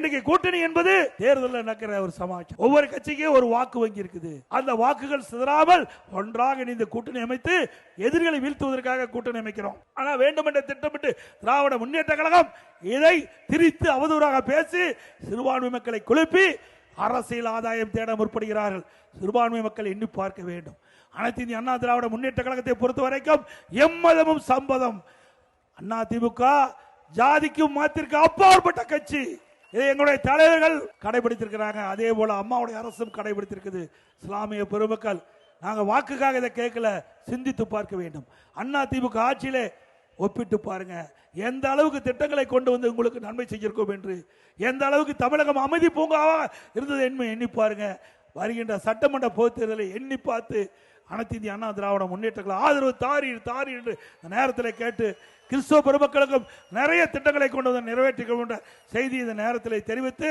இன்னைக்கு கூட்டணி என்பது தேர்தலில் நடக்கிற ஒரு சமாச்சாரம். ஒவ்வொரு கட்சிக்கும் ஒரு வாக்கு வங்கி இருக்குது. அந்த வாக்குகள் சிதறாமல் ஒன்றாக இணைந்து கூட்டணி அமைத்து எதிரிகளை வீழ்த்துவதற்காக கூட்டணி அமைக்கிறோம். ஆனால் வேண்டுமென்ற திட்டமிட்டு திராவிட முன்னேற்ற கழகம் இதை திரித்து அவதூறாக பேசி சிறுபான்மை மக்களை குழப்பி அரசியல் ஆதாயம் தேட முற்படுகிறார்கள். சிறுபான்மை மக்கள் எண்ணி பார்க்க வேண்டும். அனைத்து இந்திய அண்ணா திராவிட முன்னேற்ற கழகத்தை பொறுத்த வரைக்கும் எம்மதமும் சம்பதம். அண்ணா திமுக ஜாதிக்கும் மதத்திற்கு அப்பாற்பட்ட கட்சி. இதை எங்களுடைய தலைவர்கள் கடைபிடித்திருக்கிறாங்க. அதே போல அம்மாவுடைய அரசும் கடைபிடித்திருக்குது. இஸ்லாமிய பெருமக்கள் நாங்கள் வாக்குக்காக இதை கேட்கல, சிந்தித்து பார்க்க வேண்டும். அண்ணா திமுக ஆட்சியிலே ஒப்பிட்டு பாருங்க, எந்த அளவுக்கு திட்டங்களை கொண்டு வந்து உங்களுக்கு நன்மை செய்திருக்கோம் என்று, எந்த அளவுக்கு தமிழகம் அமைதி பூங்காவாக இருந்தது எண்ணி பாருங்க. வருகின்ற சட்டமன்ற பொதுத் தேர்தலை எண்ணி பார்த்து அனைத்து இந்திய அண்ணா திராவிட முன்னேற்றங்கள் ஆதரவு தாரி என்று நேரத்தில் கேட்டு கிறிஸ்தவ பெருமக்களுக்கும் நிறைய திட்டங்களை கொண்டு வந்து நிறைவேற்றிக் கொண்ட செய்தி இந்த நேரத்தில் தெரிவித்து